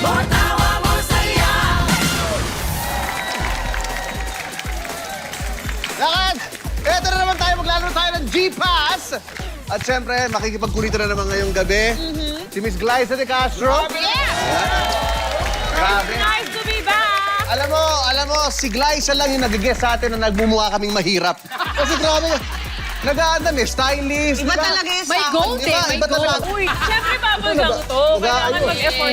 Mga tawa mo saya. Lakad! Eto na naman tayo, maglalaro tayo ng G-Pass! At syempre, makikipagkulito na naman ngayong gabi. Si Miss Glyza de Castro. Grabe. Nice to be back! Alam mo, si Glyza lang yung nag-guess sa atin na nagmumukha kaming mahirap. Kasi grabe, nag-aanda, may stylist. Iba talaga yung May sound. gold eh, may Iba gold. talaga. Uy, syempre babagay ko to. Kailangan mag-effort.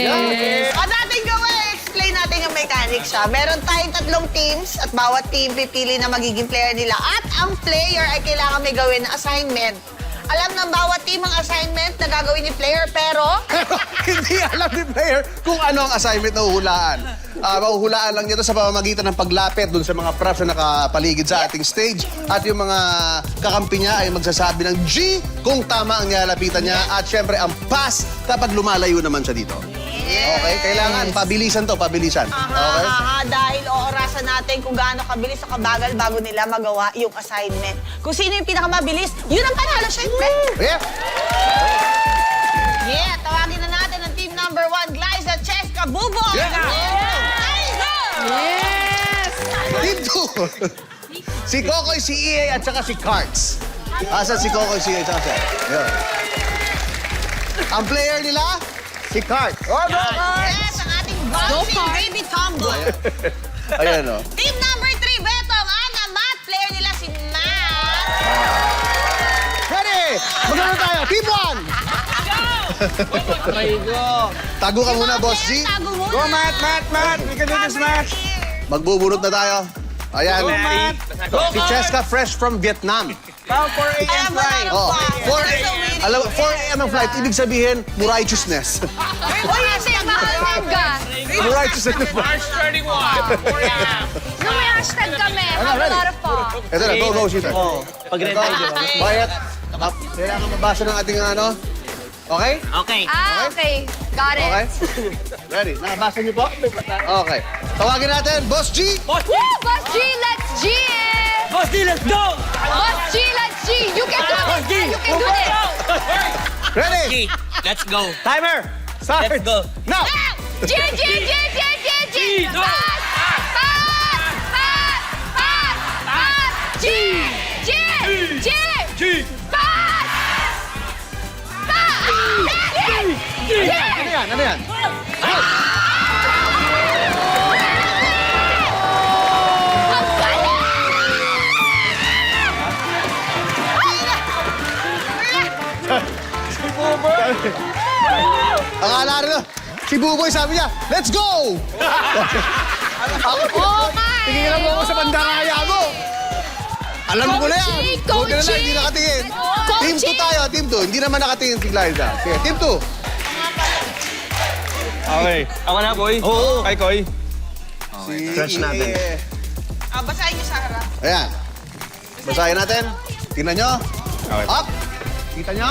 O dating gawin, explain natin yung mechanics siya. Meron tayong 3 teams at bawat team pipili na magiging player nila. At ang player ay kailangan may gawin na assignment. Alam ng bawat team ang assignment na gagawin ni player, pero Pero hindi alam ni player kung ano ang assignment na uhulaan. Mahuhulaan lang nito sa pamamagitan ng paglapit dun sa mga props na nakapaligid sa ating stage. At yung mga kakampi niya ay magsasabi ng G kung tama ang nilalapitan niya. At syempre ang pass kapag lumalayo naman siya dito. Okay? Kailangan pabilisan to, pabilisan. Okay? dahil oorasan natin kung gaano kabilis o kabagal bago nila magawa yung assignment. Kung sino yung pinakamabilis, yun ang panalo, syempre. Yeah. Yeah, tawagin na natin ang team number 1, Glyza, Cheska, Bubo. Yeah. Yes! Team 2. Si Kokoy, si EA, at saka si Carts. Asan si Kokoy, si EA, at saka siya? Yun. Ang player nila, si Carts. Oh, no, Yes, ang ating bouncing baby tomboy. Ayan, o. Team number 3, Betong, Ana, Matt. Player nila si Matt. Ready? Magano tayo? Team 1. Tago ka muna, Boss G. Tago muna. Go, Matt! We can do this, Matt! Magbubunot na tayo. Ayan. Go, Matt! Si Cheska, fresh from Vietnam. Pao, 4 a.m. Alam mo flight! na Oh, pa. 4 a.m. ang flight. Ibig sabihin, righteousness. Uy, kasi Mahalaga. righteousness na flight. March 31. 4 a.m. No, may hashtag kami. Have a lot of fun. Ito na, go, shooter. Oh, pag-ready tayo. Quiet. Kailangan mabasa ng ating ano. Okay? Okay. Okay. Got it. Okay? Ready? Nakabasa niyo po? Okay. Tawagin natin, Boss G. Woo! Boss G, let's G it! Boss D, let's go! Boss G, let's G! You can do this! You can do this! Ready? Let's go. Timer! Start. Let's go. Now! G, G, G, G, G, G! Go! Pass! Pass! Pass! Pass! Pass! G! G! G! G! Pass! Pass! G! G! Ano yan? Ano yan? Ang galing! Ang alala na, si Buboy sabi niya, let's go! Ako, Oh my! tingin mo ako sa bandaraya mo. Alam ko na yan. Coaching, Buti na lang, coaching. hindi nakatingin. Coaching. Team 2 tayo, team 2. Hindi naman nakatingin si Glyza. Sige, team 2. Okay. Ako na, boy. Oo. Kay Koy. Stretch natin. Basahin niyo sa harap. Ayan. Basahin natin. Tingnan nyo. Okay. Up. Kita nyo?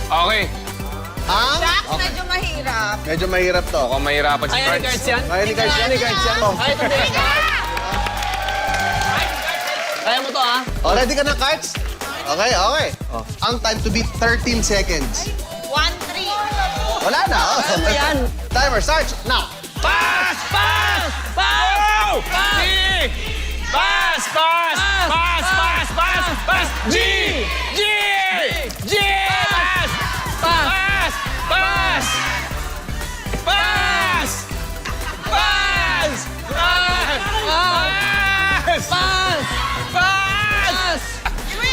Okay. Ang? Jax, medyo mahirap. Medyo mahirap to. Mukhang mahirapan si Cards. Kaya ni Cards yan. Kaya mo to, ha? Oh, ready ka na, Cards? Okay, okay. Ang time to beat 13 seconds. 1-3. Wala na. Oh. yan? Timer starts now. Pass! Pass! Pass! G! Pass! Pass! Pass! Pass! Pass! Pass! G! G! G! Pass! Pass! Pass! Pass! Pass! Pass!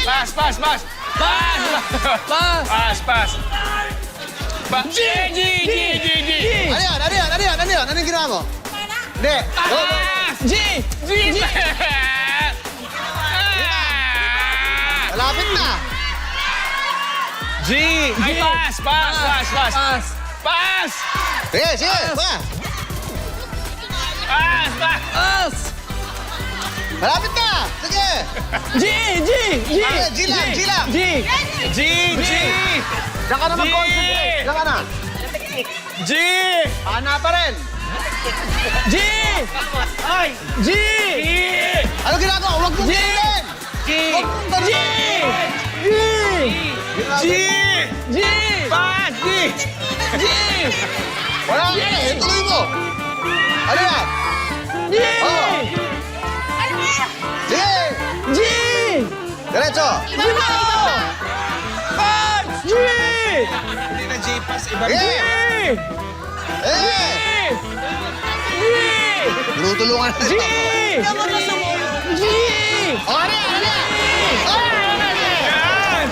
Pass! Pass! Pass! Pass! Pass! Pass! Pass! G! G! G! G! G! Ano yan? Ano yan? Ano yan? Ano yan? Ano yung ginawa mo? Hindi. Go, go. G! G! G! Malapit na. G! Ay, pass! Pass! Pass! Pass! Pass! Pass! Sige, sige. Pa. Pass! Pass! Malapit na. Sige. G! G! G! Okay, G lang, G lang. G! G! G! Diyan ka na mag-concentrate. Diyan ka na. G! Ana pa rin. G! Ay! G! Ano ginagawa? Huwag mong gilin. G! Huwag mong G! gilin. G! G! G! Pass! G! G! Wala. Ano yan? G! Oh. Sige! G! Diretso! Iba pa, iba pa. Pass! G! Hindi na J-Pass, iba Sige! G! Eh! G! Tinutulungan na G! ito. G! O, ano yan? Ano yan? Yan!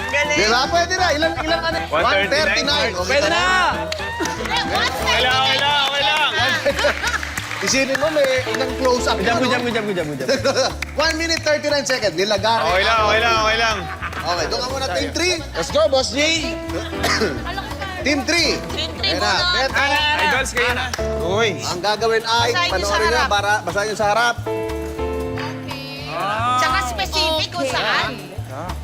Galing. Di ba? Pwede na. Ilang ano? 139. 139. Okay Pwede ka na! Okay lang, okay lang, okay lang. Isinin mo, may ilang close-up. Gujam, yan, gujam, no? gujam, gujam, gujam. 1 minute 39 seconds. Nilagari. Okay lang, okay lang, okay lang. Okay, doon ka muna, Team 3. Let's go, Boss G! Team 3. Team 3 Ayan na. muna. Beto. Idols kayo na. Uy. Ang gagawin ay, Basahin niyo sa panoorin nyo, harap. basahin nyo sa harap. Tsaka specific kung saan.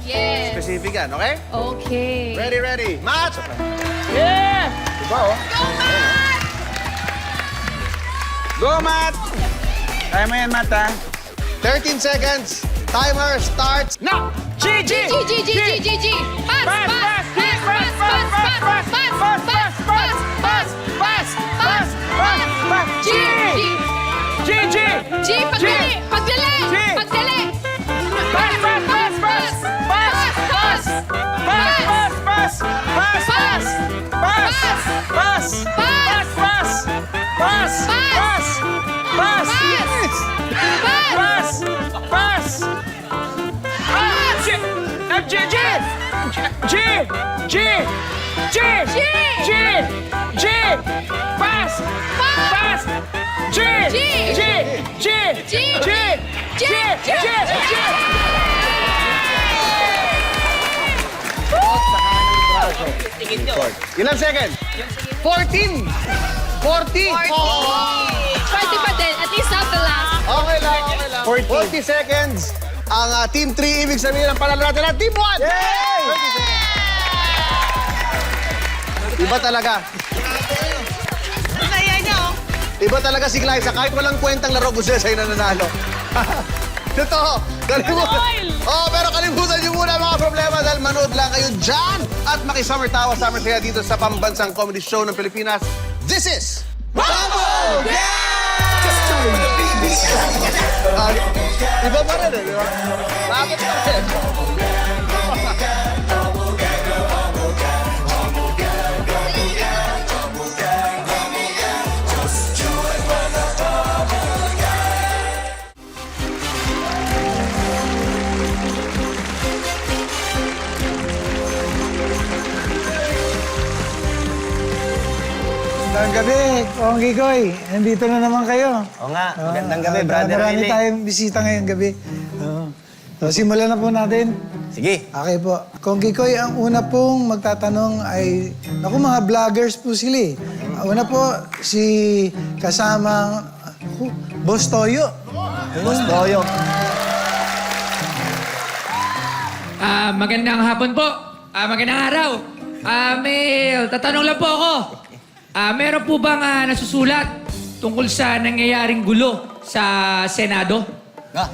Yes. Specific yan, okay? Okay. Ready, ready. Match! Yeah! Diba, oh? Go, Matt! Kaya mo yan, Matt, ha? 13 seconds. Timer starts. No! G! G! G, G, G, G, G, G. Pass, pass, pass, pass, pass, pass, pass, pass, pass, pass, pass, pass, pass, pass. G, G. G! G! G, pagdali, pagdali, G. pagdali. Pass! Pass! Pass! Pass! Pass! Pass! Pass! Pass! Pass! Pass! Pass! Pass! Pass! Pass! Pass! Pass! Pass! Pass! Ah! G! G! G! G! G! G! G! G! Pass! Pass! G! G! G! G! G! G! G! Ilang seconds? 14! 40! 20 pa din, at least not the last. Okay lang, okay lang. 40 seconds. Ang Team 3, ibig sabihin ang panalo natin ng Team 1! Yay! Iba talaga. Saya niyo. Iba talaga si Glyza. Kahit walang kwentang laro, gusto niya sa'yo na nanalo. Totoo. Kalimutan. Oh, pero kalimutan niyo muna ang mga problema dahil manood lang kayo dyan at makisummer tawa, summer saya dito sa pambansang comedy show ng Pilipinas. This is... Bumble! Iba pa rin eh, di ba? Bakit pa rin? Magandang gabi, Kong Gigoy. Nandito na naman kayo. Oo nga, magandang gabi, brother Marami Willie. tayong bisita ngayong gabi. Oo. So, simulan na po natin. Sige. Okay po. Kong Gigoy, ang una pong magtatanong ay... Naku, mga vloggers po sila eh. Ang una po, si kasamang... Boss Toyo. Boss Toyo. Magandang hapon po. Magandang araw. May tatanong lang po ako. Meron po bang nasusulat tungkol sa nangyayaring gulo sa Senado? Ah,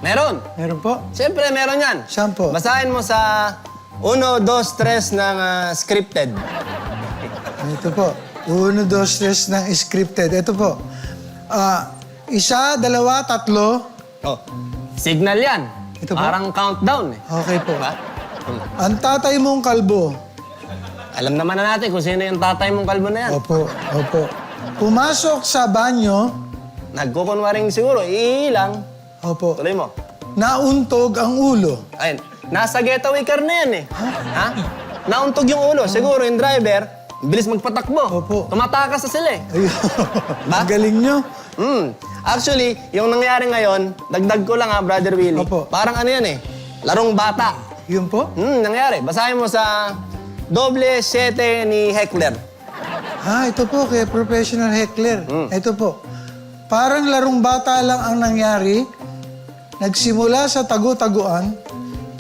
meron. Meron po? Siyempre, meron yan. Saan po? Basahin mo sa 1, 2, 3 ng scripted. Ito po. 1, 2, 3 ng scripted. Ito po. 1, 2, 3. Oh, signal yan. Ito po? Parang countdown eh. Okay po. Diba? Ang tatay mong kalbo. Alam naman na natin kung sino yung tatay mong kalbo na yan. Opo, opo. Pumasok sa banyo. Nagkukunwaring siguro, iilang. Opo. Tuloy mo. Nauntog ang ulo. Ayun, nasa getaway car na yan eh. Ha? Nauntog yung ulo. Siguro yung driver, bilis magpatakbo. Opo. Tumatakas na sila eh. Ayun. Ba? Ang galing nyo. Actually, yung nangyari ngayon, dagdag ko lang ha, Brother Willie. Opo. Parang ano yan eh, larong bata. Yun po? Nangyari. Basahin mo sa 7 ni Heckler. Ito po, kay professional heckler. Ito po. Parang larong bata lang ang nangyari. Nagsimula sa tagu-taguan,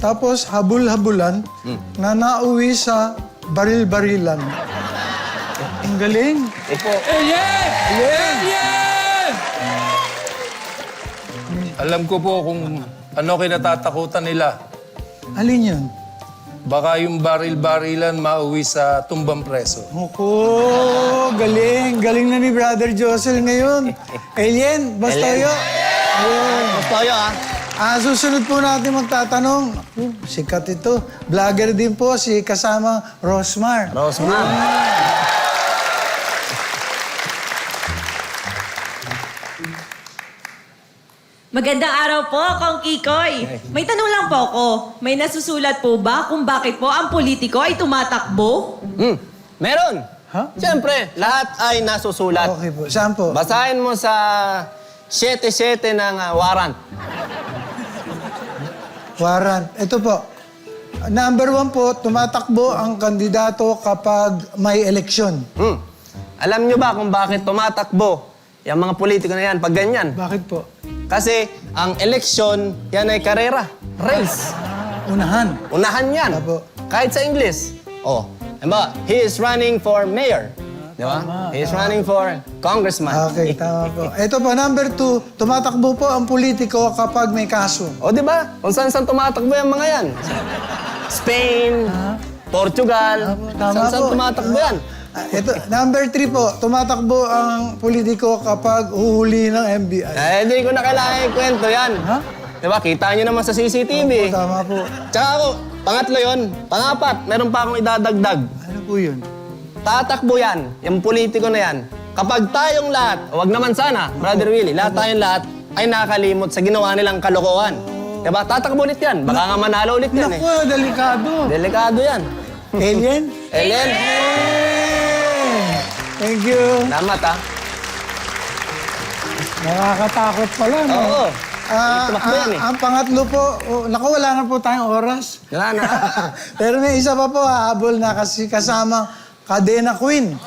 tapos habul-habulan, na nauwi sa baril-barilan. Ang galing. Opo. Alam ko po kung ano kinatatakutan nila. Alin yun? Baka yung baril-barilan mauwi sa tumbang preso. Opo, galing. Galing na ni Brother Josel ngayon. Alien, Bastoyo. Ayun. Toyo, ha? Susunod po natin magtatanong. Sikat ito. Vlogger din po si kasama Rosmar. Rosmar. Magandang araw po, Kong Kikoy. May tanong lang po ako. May nasusulat po ba kung bakit po ang politiko ay tumatakbo? Meron. Ha? Siyempre, lahat ay nasusulat. Okay po. Saan po? Basahin mo sa 7-7 ng warrant. Warrant. Ito po. Number 1 po, tumatakbo ang kandidato kapag may eleksyon. Alam nyo ba kung bakit tumatakbo yung mga politiko na yan pag ganyan? Bakit po? Kasi ang eleksyon, yan ay karera. Race. Unahan. Unahan yan. Apo. Kahit sa English. Oh, diba? He is running for mayor. Di ba? He is running for congressman. Okay, tama po. Ito po, number 2, tumatakbo po ang politiko kapag may kaso. O, di ba? Kung saan-saan tumatakbo yung mga yan. Spain, Portugal. Tama Saan-saan po. tumatakbo yan. Ito, number 3 po, tumatakbo ang politiko kapag uhuli ng NBI. Hindi ko na kailangan ikwento yan. Ha? Di ba? Kita nyo naman sa CCTV. Tama po. Tsaka ako, pangatlo yon, pangapat, meron pa akong idadagdag. Ano po yun? Tatakbo yan, yung politiko na yan. Kapag tayong lahat, wag naman sana, Brother Willie, tayong lahat ay nakakalimot sa ginawa nilang kalokohan. Diba? Tatakbo ulit yan. Baka nga manalo ulit yan Naku, delikado. Delikado yan. Alien? Ellen, Thank you. salamat ha. Nakakatakot pala, no? Oo. Ah, Tumakbo yan eh. ang pangatlo po, naku, wala na po tayong oras. Wala na. Pero may isa pa po, hahabol na kasi kasama Cadena Queen.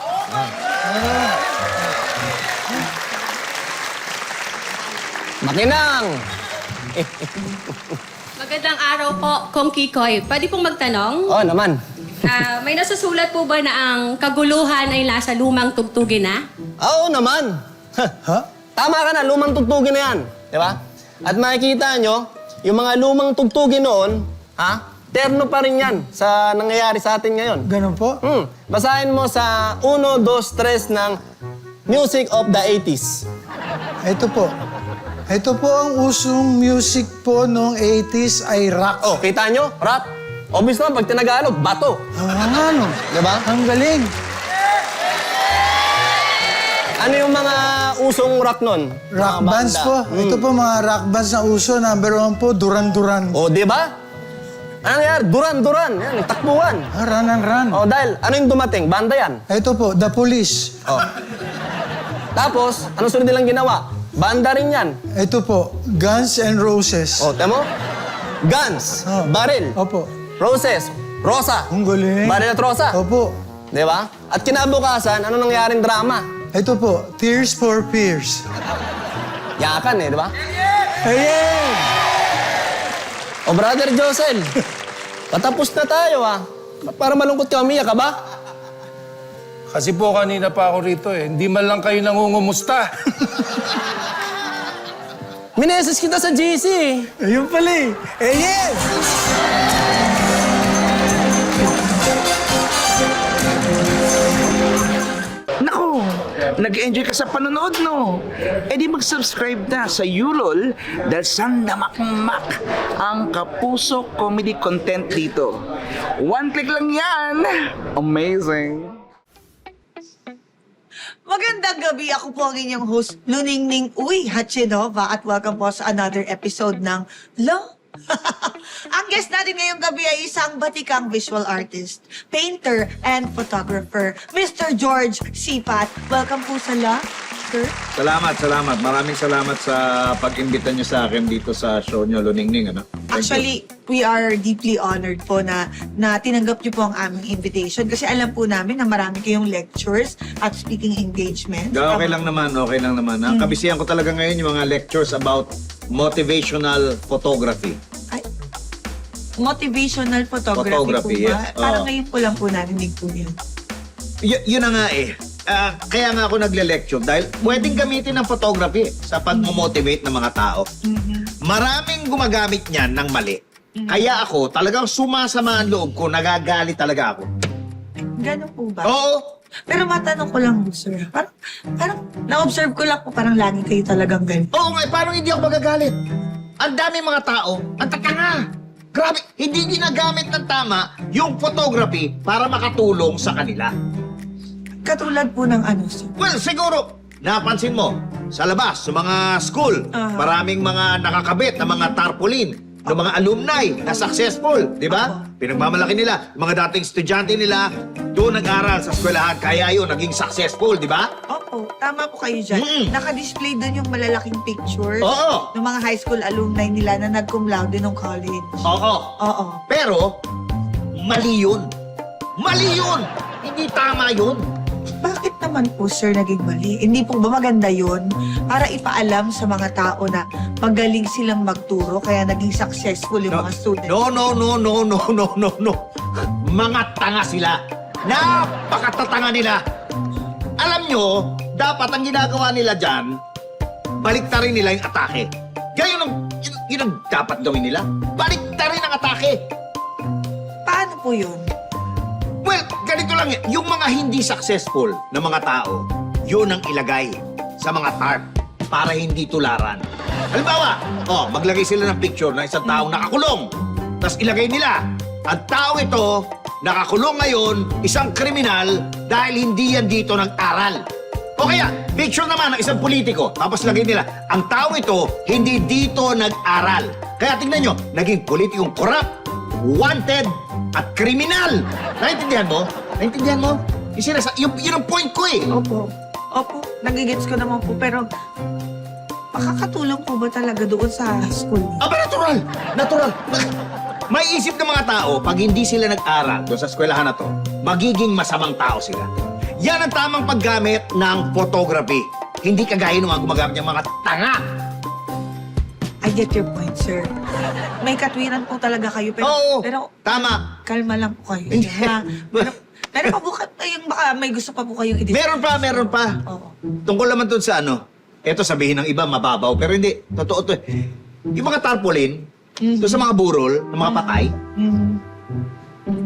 Makinang. Magandang araw po, Kong Kikoy. Pwede pong magtanong? Oo naman. May nasusulat po ba na ang kaguluhan ay nasa lumang tugtugin na? Oo naman. Ha? Tama ka na, lumang tugtugin na yan. Di ba? At makikita nyo, yung mga lumang tugtugin noon, terno pa rin yan sa nangyayari sa atin ngayon. Ganun po? Basahin mo sa 1, 2, 3 ng Music of the 80s. Ito po. Ito po ang usong music po noong 80s ay rock. Oh, kita nyo? Rap. Obvious naman, pag tinagalog, bato. Ano? Diba? Ang galing. Ano yung mga usong rock nun? Rock Mga bands banda. po. Ito po mga rock bands na uso. Number 1 po, Duran Duran. O, di ba? Ano nangyari? Duran. Yan, takbuhan. Run and run. O, dahil, ano yung dumating? Banda yan. Ito po, The Police. O. Tapos, anong sunod nilang ginawa? Banda rin yan. Ito po, Guns N' Roses. O, temo? Guns, Oh. baril, Opo. roses, rosa. Ang galing. Baril at rosa. Opo. Di ba? At kinabukasan, ano nangyaring drama? Ito po, Tears for Fears. Yakan di ba? Ayan! O, Brother Josel, patapos na tayo Para malungkot ka, umiyak ka ba? Kasi po kanina pa ako rito eh. Hindi man lang kayo nangungumusta. Mineses kita sa GC. Ayun pala eh. Ayan! Nako, nag-enjoy ka sa panonood, no? E di mag-subscribe na sa Yulol dahil sandamakmak ang Kapuso comedy content dito. One click lang yan! Amazing! Magandang gabi. Ako po ang inyong host, Luningning Uy Hachinova, at welcome po sa another episode ng Lo. Ang guest natin ngayong gabi ay isang batikang visual artist, painter, and photographer, Mr. George Sipat. Welcome po sa La, sir. Salamat. Maraming salamat sa pag-imbita niyo sa akin dito sa show niyo, Luningning. Ano? Thank you. Actually, we are deeply honored po na tinanggap niyo po ang aming invitation kasi alam po namin na marami kayong lectures at speaking engagements. Okay lang naman. Ang kabisihan ko talaga ngayon yung mga lectures about motivational photography. Ay, motivational photography po ba? yes. Parang Oo. ngayon po lang po narinig po yun. Yun na nga eh. Kaya nga ako nagle-lecture dahil pwedeng gamitin ng photography sa pag-motivate ng mga tao. Maraming gumagamit niyan ng mali. Kaya ako, talagang sumasama ang loob ko, nagagalit talaga ako. Ganun po ba? Oo, Pero matanong ko lang, sir. Parang na-observe ko lang po, parang lagi kayo talagang ganito. oo nga, paano hindi ako magagalit? Ang dami mga tao, ang tatanga. Grabe, hindi ginagamit ng tama yung photography para makatulong sa kanila. Katulad po ng ano, sir. Well, siguro, napansin mo, sa labas, sa mga school, maraming mga nakakabit na mga tarpaulin ng mga alumni na successful, di ba? Pinagmamalaki nila, yung mga dating estudyante nila, doon nag-aral sa eskwelahan, kaya yun, naging successful, di ba? Opo, tama po kayo dyan. Mm. Naka-display doon yung malalaking pictures Oo. ng mga high school alumni nila na nag-cum laude nung college. Oo. Oo. Pero, mali yun. Mali yun! Hindi tama yun. Bakit naman po, sir, naging mali? Hindi po ba maganda yun para ipaalam sa mga tao na magaling silang magturo kaya naging successful yung mga students? No. Mga tanga sila. Napakatatanga nila. Alam nyo, dapat ang ginagawa nila dyan, baliktarin nila yung atake. Kaya yun ang dapat gawin nila. Baliktarin ang atake. Paano po yun? Well, ganito lang yan. Yung mga hindi successful na mga tao, yun ang ilagay sa mga tarp para hindi tularan. Halimbawa, maglagay sila ng picture ng isang taong nakakulong. Tapos ilagay nila, ang tao ito, nakakulong ngayon, isang kriminal dahil hindi yan dito nag-aral. O kaya, picture naman ng isang politiko. Tapos lagay nila, ang tao ito, hindi dito nag-aral. Kaya tingnan nyo, naging politikong corrupt, wanted, at kriminal. Naintindihan mo? Naintindihan mo? Yun ang point ko eh. Opo. Opo, nagigets ko naman po. Pero, makakatulong po ba talaga doon sa school? Aba, natural! Natural! May isip ng mga tao, pag hindi sila nag-aral doon sa eskwelahan na to, magiging masamang tao sila. Yan ang tamang paggamit ng photography. Hindi kagaya nung gumagamit ng mga tanga. I get your point, sir. May katwiran po talaga kayo, pero... Oo, pero tama. kalma lang po kayo. Hindi. Pero pa po, baka may gusto pa po kayong i-discuss. Meron pa. Oo. Tungkol naman dun sa eto sabihin ng iba, mababaw, pero hindi. Totoo to. Yung mga tarpaulin, doon sa mga burol, ng mga patay,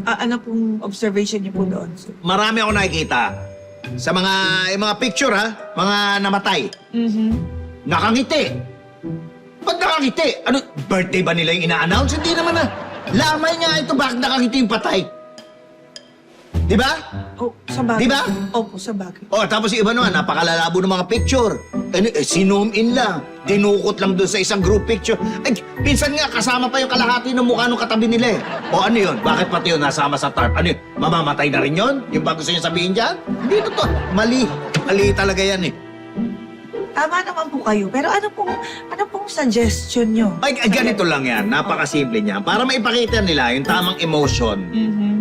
Ano pong observation niyo po doon, sir? marami ako nakikita. Sa yung mga picture, mga namatay. Nakangiti. Ba't nakangiti? Ano, birthday ba nila yung ina-announce? Hindi naman Lamay nga ito, bakit nakangiti yung patay? Di ba? Oh, sa bagay. Di ba? Opo, sa bagay. Tapos yung iba naman, napakalalabo ng mga picture. Sinoom in lang. Dinukot lang doon sa isang group picture. Pinsan nga, kasama pa yung kalahati ng mukha ng katabi nila eh. Ano yun? Bakit pati yun nasama sa tarp? Ano yun? Mamamatay na rin yun? Yung ba gusto niyo sabihin dyan? Hindi to. Mali. Mali talaga yan eh. Tama naman po kayo, pero ano pong suggestion niyo? Ganito lang yan. Napakasimple niya. Para maipakita nila yung tamang emotion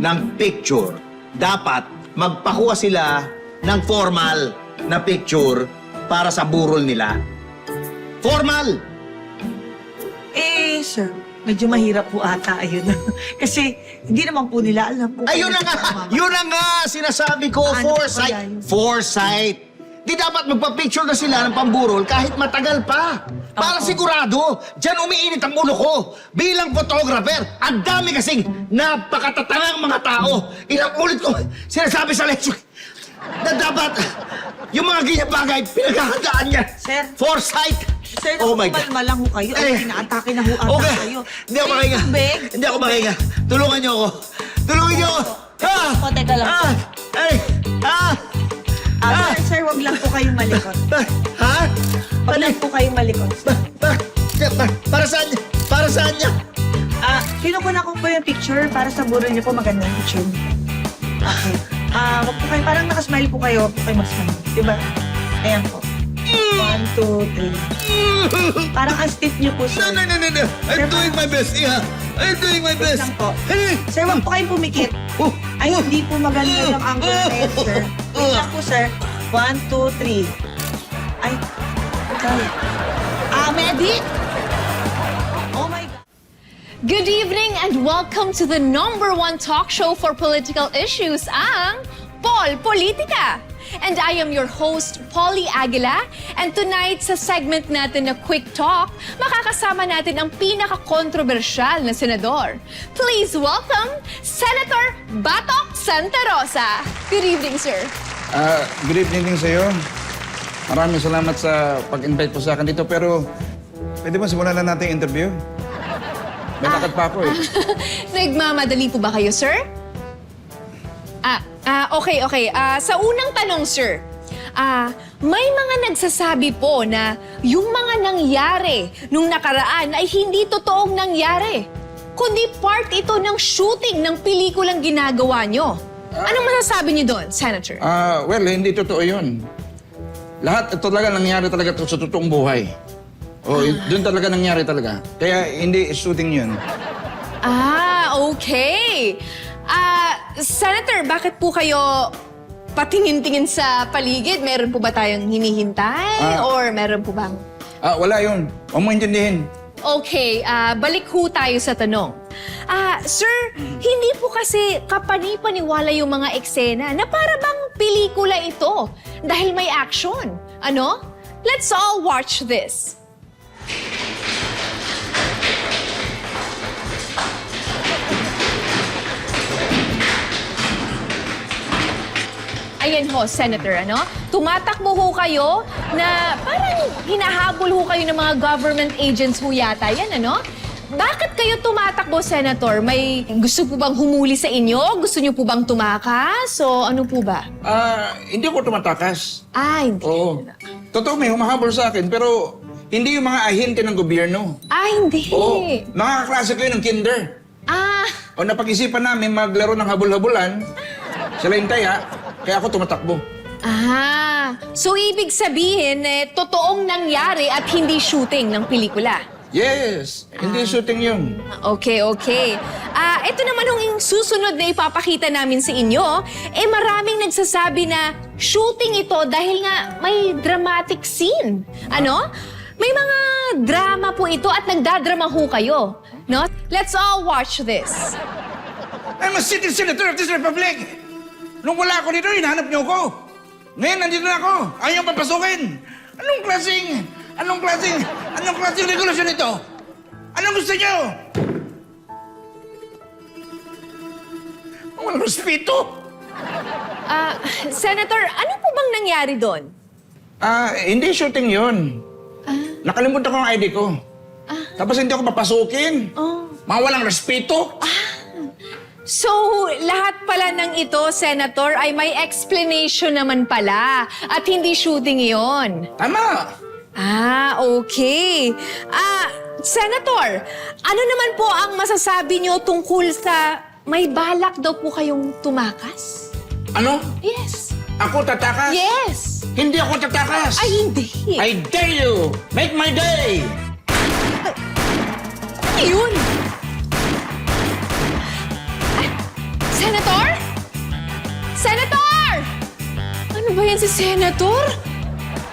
ng picture, dapat magpakuha sila ng formal na picture para sa burol nila. Formal! Sir, medyo mahirap po ata, ayun. Kasi hindi naman po nila alam po. Ayun na nga! Yun na nga! Sinasabi ko, Paano foresight. po ba yan? Foresight. Di dapat magpa-picture na sila ng pamburol kahit matagal pa. Para sigurado, dyan umiinit ang ulo ko. Bilang photographer, ang dami kasing napakatatangang mga tao. Ilang ulit ko sinasabi sa lecture na dapat yung mga ganyan bagay, pinaghahandaan niya. Sir. Foresight. Sir, Oh my God. malma lang ho kayo. Inaatake na ho ata Okay. kayo. Hindi ako makahinga. Tubig. Hindi ako makahinga. Tulungan niyo ako. Tulungan niyo ako. O, teka lang. Sir, wag lang po kayong malikot. Ha? Wag lang po kayong malikot. Para saan niya? Para saan niya? Kinukuha ko po yung picture para sa burol niyo po maganda yung picture. Okay. Wag po kayo, parang nakasmile po kayo, wag po kayo mag-smile. Diba? Ayan po. 1, 2, 3. Parang ang stiff niyo po, sir. No. I'm doing my best, Iha. I'm doing my Wait best. lang po. Sir, wag po kayong pumikit. Ay, hindi po maganda yung angle na yun, sir. Wait lang po, sir. 1, 2, 3. Ay, okay. Medic! Oh my God. Good evening and welcome to the #1 talk show for political issues, ang Paul Politika. And I am your host, Polly Aguila. And tonight, sa segment natin na Quick Talk, makakasama natin ang pinaka-kontrobersyal na senador. Please welcome Senator Batok Santa Rosa. Good evening, sir. Good evening din sa'yo. Maraming salamat sa pag-invite po sa akin dito. Pero, pwede mo simulan na natin yung interview? May lakad pa ako eh. Nagmamadali po ba kayo, sir? Okay. Sa unang tanong, sir, may mga nagsasabi po na yung mga nangyari nung nakaraan ay hindi totoong nangyari, kundi part ito ng shooting ng pelikulang ginagawa nyo. Anong masasabi niyo doon, Senator? Well, hindi totoo yun. Lahat ito talaga nangyari talaga sa totoong buhay. Doon talaga nangyari talaga. Kaya hindi shooting yun. Okay. Senator, bakit po kayo patingin-tingin sa paligid? Meron po ba tayong hinihintay? Or meron po bang... Wala yun. Huwag mo intindihin. Okay, balik ho tayo sa tanong. Sir, hindi po kasi kapani-paniwala yung mga eksena na para bang pelikula ito dahil may action. Ano? Let's all watch this. Ayan ho, Senator, ano? Tumatakbo ho kayo na parang hinahabol ho kayo ng mga government agents ho yata. Yan, ano? Bakit kayo tumatakbo, Senator? May gusto po bang humuli sa inyo? Gusto niyo po bang tumakas? O ano po ba? Hindi ko tumatakas. Hindi. Oo. Totoo, may humahabol sa akin, pero hindi yung mga ahente ng gobyerno. Hindi. Oo. Mga kaklase ko yun ng kinder. O napag-isipan namin maglaro ng habol-habulan. Sila yung taya, kaya ako tumatakbo. So ibig sabihin, totoong nangyari at hindi shooting ng pelikula? Yes, hindi shooting yun. Okay. Ito naman yung susunod na ipapakita namin sa inyo, maraming nagsasabi na shooting ito dahil nga may dramatic scene. Ano? May mga drama po ito at nagdadrama ho kayo. No? Let's all watch this. I'm a sitting senator of this republic. Nung wala ako dito, hinahanap niyo ako. Ngayon, nandito na ako. Ayaw papasukin. Anong klaseng regulasyon ito? Anong gusto niyo? Walang respeto. Senator, ano po bang nangyari doon? Hindi shooting yun. Nakalimutan ko ang ID ko. Tapos hindi ako papasukin. Mga walang respeto. So, lahat pala ng ito, Senator, ay may explanation naman pala. At hindi shooting iyon. Tama. Okay. Senator, ano naman po ang masasabi niyo tungkol sa may balak daw po kayong tumakas? Ano? Yes. Ako tatakas? Yes. Hindi ako tatakas. Hindi. I dare you! Make my day! Yun! Senator? Senator! Ano ba yan si Senator?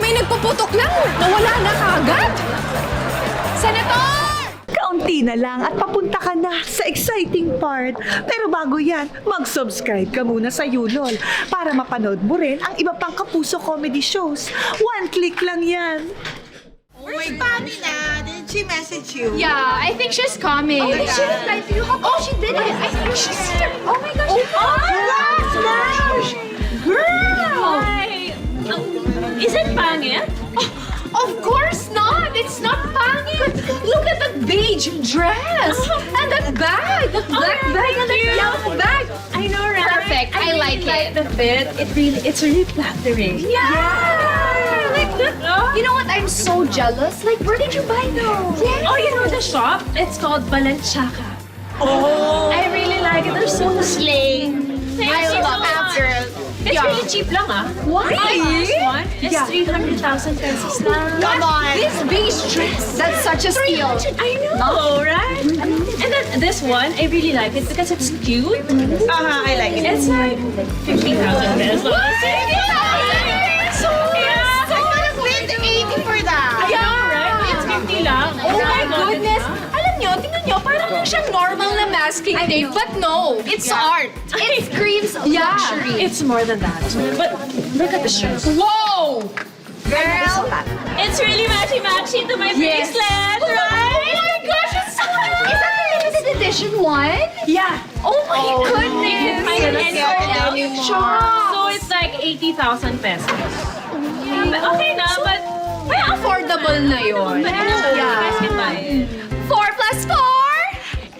May nagpuputok lang. Nawala na kaagad. Senator! Kaunti na lang at papunta ka na sa exciting part. Pero bago yan, mag-subscribe ka muna sa Yulol para mapanood mo rin ang iba pang Kapuso comedy shows. One click lang yan. Where's Bobby na? Did she message you? Yeah, I think she's coming. Oh, did she reply to you? How she did it? I think she's here. Oh my gosh. Oh gosh. Girl! Is it pangit? Of course not. It's not pangit. Look at that beige dress. And that bag. That black bag and that yellow bag. I know, right? Perfect. I like it. The fit. It's really flattering. Yeah! Like, you know what? I'm so jealous. Like, where did you buy those? Yes. Oh, you know the shop? It's called Balenciaga. Oh! I really like it. They're so slay. I love it, girl. It's really cheap lang, ah. Why? This one is 300,000 pesos lang. Come on. This beige dress. That's such a steal. I know, right? And then this one, I really like it because it's cute. I like it. It's like 50,000 pesos. So, I could have paid 80 for that. Yeah, right? It's 50 lang. oh my goodness. Alam nyo, tingnan nyo, parang siyang normal na mask masking tape, but no, it's art. It screams luxury. It's more than that. But look at the shoes. Whoa! Girl, It's really matchy-matchy to my bracelet, right? Oh my gosh, it's so nice! Is that the limited edition one? Yeah. Oh my goodness! So it's like 80,000 pesos. Yeah, okay na, but May affordable na yun. you guys can buy it. 4 plus 4?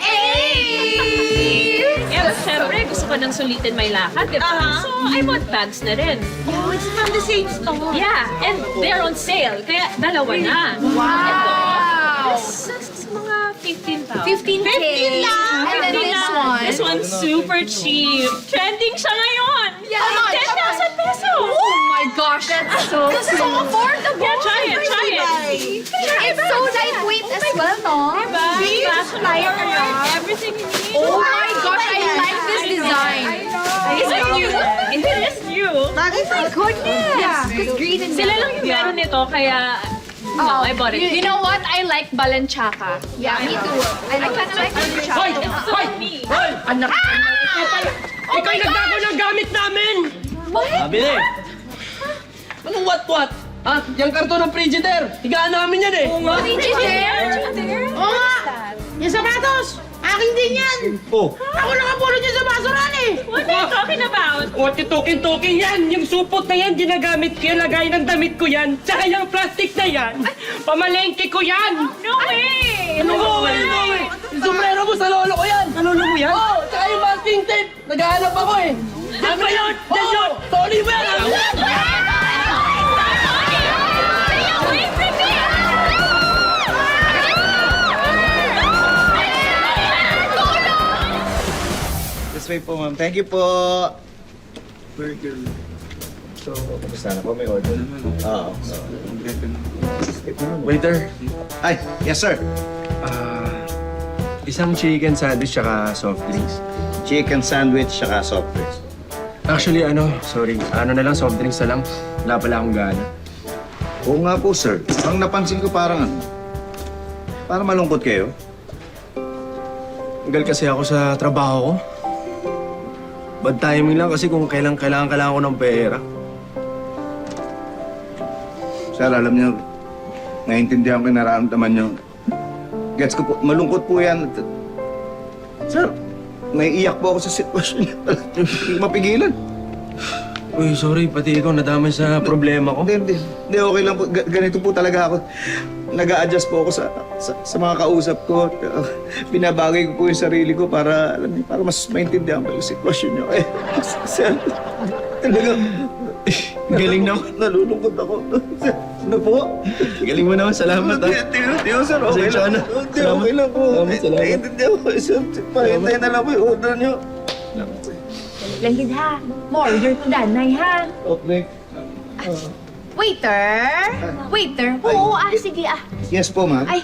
8! Yeah, but syempre, gusto ko nang sulitin may lakad, di ba? So, I bought bags na rin. Oh, it's from the same store. Yeah, and they're on sale, kaya dalawa na. Wow! This is mga 15,000. 15K. And then this one. This one's super cheap. Trending siya ngayon. Yeah. 10,000 pesos. Oh my gosh, that's so affordable. Yeah, try it, try it. It's so lightweight as well, no? Diba? Fashion forward, everything you need. Oh my gosh, I like this design. Is it new? It is new. Oh my goodness. Yeah. Because green and Sila lang yung meron nito, kaya I bought it. You know what? I like Balenciaga. Yeah, me too. I like Balenciaga. It's so me. Anak! Ikaw yung nagbago ng gamit namin! What? Sabi eh. Anong what? Ah, yung karton ng Frigidaire. Higaan namin yan eh. Oo nga. Yung sapatos! Akin din yan! Oh. Ako nakapulot yung sa basuran eh! What are you talking about? O, titukin-tukin yan! Yung supot na yan, ginagamit ko yan, lagay ng damit ko yan. Tsaka yung plastic na yan, pamalengke ko yan! No way! Ano ko? Yung sombrero mo sa lolo ko yan. Sa lolo mo yan? Oo, tsaka yung masking tape. Naghahanap ako eh. Yan ba yun? Yan yun! Sorry ba yan? This way po, ma'am. Thank you po. Burger. So, kamusta na po? May order? Oo. Waiter, Ay, yes sir. isang chicken sandwich tsaka soft drinks. Chicken sandwich saka soft drinks. Actually, sorry. Ano na lang, soft drinks na lang. Wala pala akong gana. Oo nga po, sir. Ang napansin ko parang malungkot kayo. Tagal kasi ako sa trabaho ko. Bad timing lang kasi kung kailangan ko ng pera. Sir, alam niyo, naiintindihan ko yung nararamdaman niyo. Gets ko po, malungkot po yan. Sir, naiiyak po ako sa sitwasyon niya. Hindi ko mapigilan. Uy, sorry. Pati ikaw nadamay sa problema ko. Hindi, okay lang po. Ganito po talaga ako. Nag-a-adjust po ako sa mga kausap ko. Binabagay ko po yung sarili ko para, alam niyo, para mas maintindihan ko yung sitwasyon niyo. Sir, talaga, Galing naman. nalulungkot ako. Ano po? Galing mo naman. Salamat, ha? Hindi, sir. Okay Pasensya lang. na. Hindi, okay lang po. Salamat. Naiintindihan ko. Sir, pahintayin na lang po yung order niyo. Langid ha. Order to danay ha. Okay. Waiter? Waiter? Oo, sige Yes po, ma'am. Ay,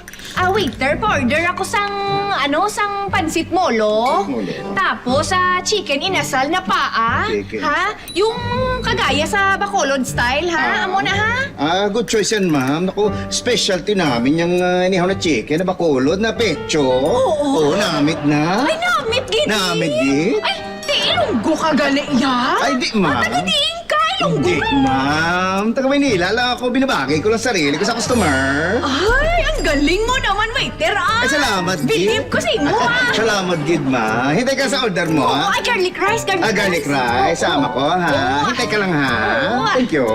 waiter, pa-order ako sang pansit molo. Molo. Tapos, chicken inasal na paa. Chicken. Ha? Yung kagaya sa Bacolod style, ha? Amo na, ha? Good choice yan, ma'am. Naku, specialty namin yung inihaw na chicken na bakulod na pecho. Oo, namit na. Ay, namit, gini. Namit, di. Ay, di ilunggo ka gali, ya? Ay, di, ma'am. Taga-diin ka, ilunggo Hindi, ka. ma'am. Taga Maynila lang ako. Binabagay ko lang sarili ko sa customer. Ay, ang galing mo naman, waiter, Ay, salamat, Gid. Believe ko sa imo, ha? Salamat, Gid, ma. Hintay ka sa order mo, Oo, ha? ay, garlic rice, garlic rice. Garlic rice. Sama ko, ha? Hintay ka lang, ha? Oo. Thank you.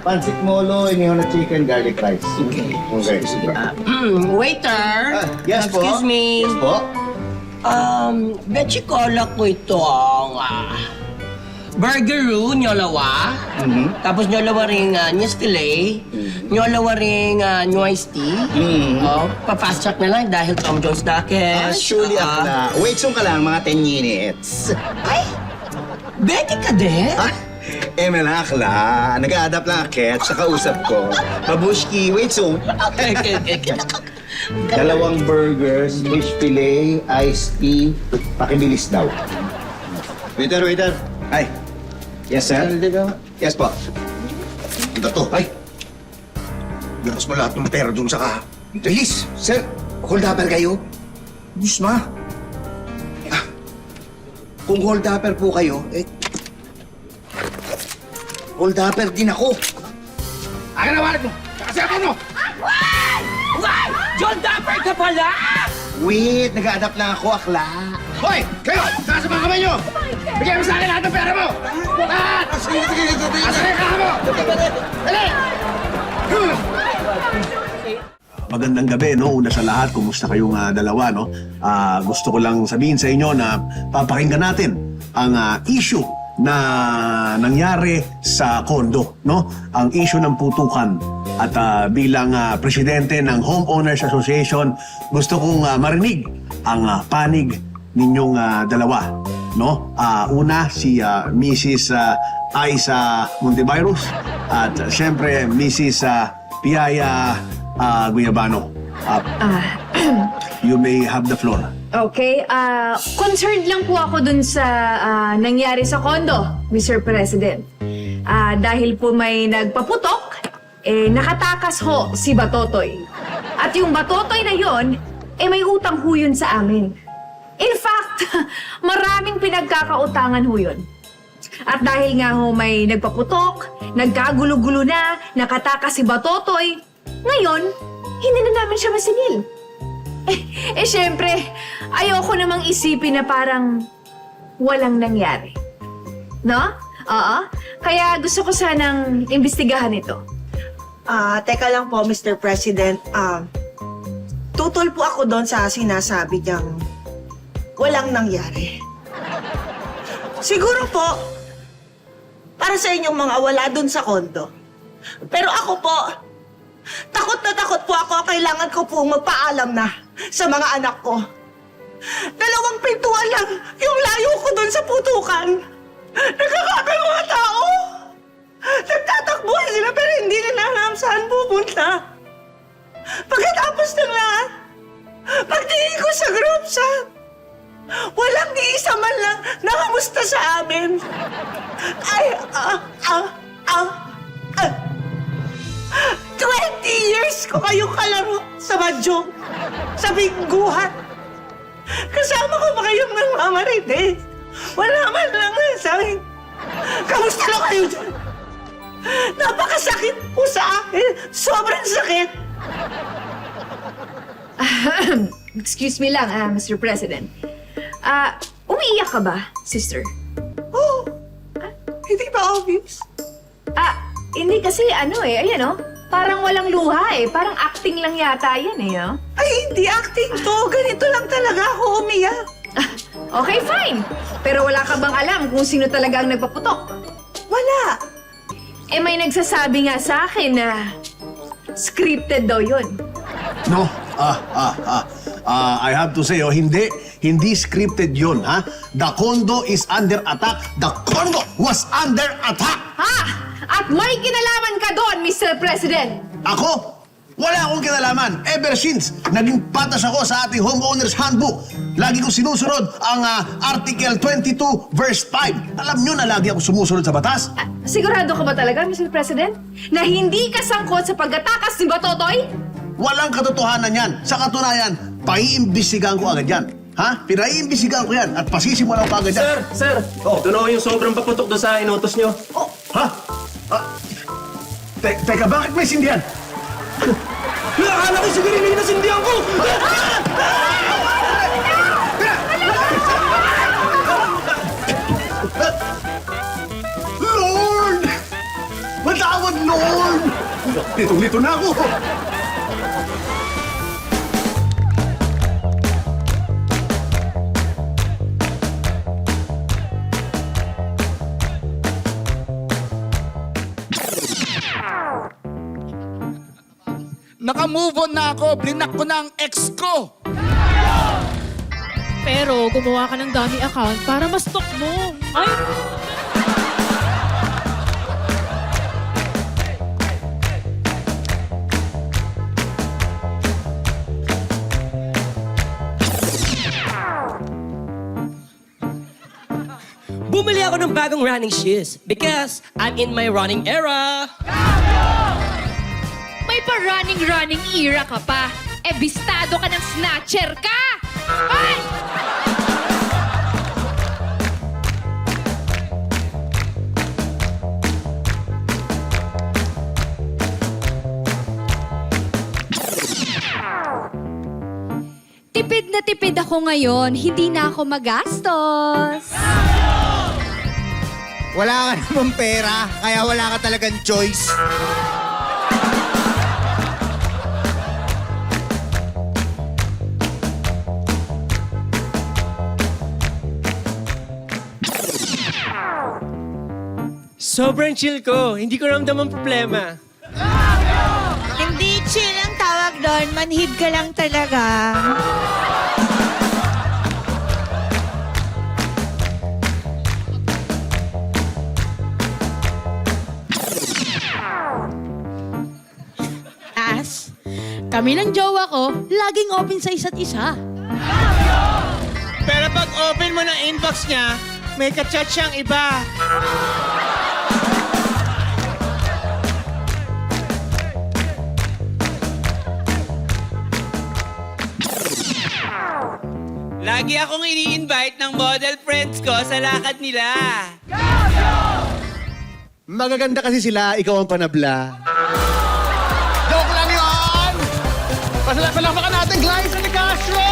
Pansit molo, inihaw na chicken, garlic rice. Okay. Sige. Waiter! Yes po. Excuse me. Yes po. Betchy kola ko ito ang burgeroo nyolawa. Tapos nyolawa ring nyes filet. Nyolawa ring iced tea. Oh, pa-fast track na lang dahil Tom Jones Dackes. Surely ako na. Wait, so ka lang, mga 10 minutes. Ay! Betty ka din? Melakla. Nag-a-adapt lang akit sa kausap ko. Babushki, wait, so. Okay. 2 burgers, fish fillet, iced tea, pakibilis daw. Waiter. Ay. Yes, sir? Yes po. Ito to. Ay. Bilas mo lahat ng pera dun sa ka. Bilis. Sir, hold upper kayo. Diyos ma. Kung hold-upper po kayo, hold-upper din ako. Akin na wallet mo! Tsaka cellphone mo! John Dapper ka pala! Wait, nag-a-adapt lang ako, akla. Hoy! Kayo! Saan sa mga kamay nyo? Bigyan mo sa akin lahat ng pera mo! Lahat! Sige! Asa na yung kaha mo? Dali! Magandang gabi, no? Una sa lahat, kumusta kayong dalawa, no? Gusto ko lang sabihin sa inyo na papakinggan natin ang issue na nangyari sa kondo, no? Ang issue ng putukan. At bilang presidente ng Homeowners Association, gusto kong marinig ang panig ninyong dalawa, no? Una, si Mrs. Aiza Montevirus at siyempre Mrs. Piaya Guyabano. You may have the floor. Okay, concerned lang po ako dun sa nangyari sa kondo, Mr. President. Dahil po may nagpaputok, nakatakas ho si Batotoy. At yung Batotoy na yon, may utang ho yun sa amin. In fact, maraming pinagkakautangan ho yun. At dahil nga ho may nagpaputok, nagkagulo-gulo na, nakatakas si Batotoy, ngayon, hindi na namin siya masingil. Syempre, ayoko namang isipin na parang walang nangyari. No? Oo. Kaya gusto ko sanang imbestigahan ito. Teka lang po, Mr. President. Tutol po ako doon sa sinasabi niyang walang nangyari. Siguro po, para sa inyong mga wala doon sa kondo. Pero ako po, takot na takot po ako. Kailangan ko po magpaalam na sa mga anak ko. 2 pintuan lang yung layo ko doon sa putukan. Nagkakabay mga tao. Nagtatakbuhan sila pero hindi nila alam saan pupunta. Pagkatapos ng lahat, pagtingin ko sa group chat, walang ni isa man lang nakamusta sa amin. 20 years ko kayong kalaro sa Badyong, sa Bingguhan. Kasama ko pa kayong nagmamarites. Wala man lang nasabi. Kamusta lang kayo dyan? Napakasakit po sa akin. Sobrang sakit. Excuse me lang, Mr. President. Umiiyak ka ba, sister? Oh, hindi ba obvious? Hindi kasi ayan parang walang luha parang acting lang yata yan Ay, hindi acting to. Ganito lang talaga ako umiyak. Okay, fine. Pero wala ka bang alam kung sino talaga ang nagpaputok? Wala. May nagsasabi nga sa akin na scripted daw yun. No? I have to say, hindi scripted yun, ha? The condo is under attack. The condo was under attack! At may kinalaman ka doon, Mr. President! Ako? Wala akong kinalaman. Ever since, naging patas ako sa ating homeowner's handbook. Lagi ko sinusunod ang Article 22, verse 5. Alam nyo na lagi ako sumusunod sa batas. Sigurado ka ba talaga, Mr. President, na hindi ka sangkot sa pagkatakas ni Batotoy? Walang katotohanan yan. Sa katunayan, paiimbestigahan ko agad yan. Ha? Pinaiimbestigahan ko yan at pasisimulan ko agad yan. Sir! Ito na yung sobrang paputok doon sa inutos nyo. Ha? Teka, bakit may sindihan? Akala ko siguro yung nasindihan ko! Lord! Matawad, Lord! Litong-lito na ako! Naka-move on na ako. Blinak ko na ang ex ko. Pero gumawa ka ng dummy account para ma-stalk mo. Ay! Bumili ako ng bagong running shoes because I'm in my running era. May pa-running era ka pa. Bistado ka ng snatcher ka! Tipid na tipid ako ngayon. Hindi na ako magastos. Wala ka namang pera, kaya wala ka talagang choice. Sobrang chill ko. Hindi ko ramdam ang problema. Hindi chill ang tawag doon. Manhid ka lang talaga. As, kami ng jowa ko, laging open sa isa't isa. Pero pag open mo ng inbox niya, may kachat siyang iba. Lagi akong ini-invite ng model friends ko sa lakad nila. Magaganda kasi sila, ikaw ang panabla. Joke lang yun! Palakpakan natin, Glyza de Castro!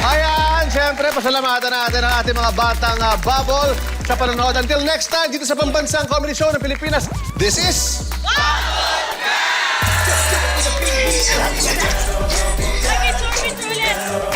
Ayan, siyempre, pasalamatan natin ang ating mga batang bubble sa panonood. Until next time, dito sa Pambansang Comedy Show ng Pilipinas, this is... Bakit, ulit?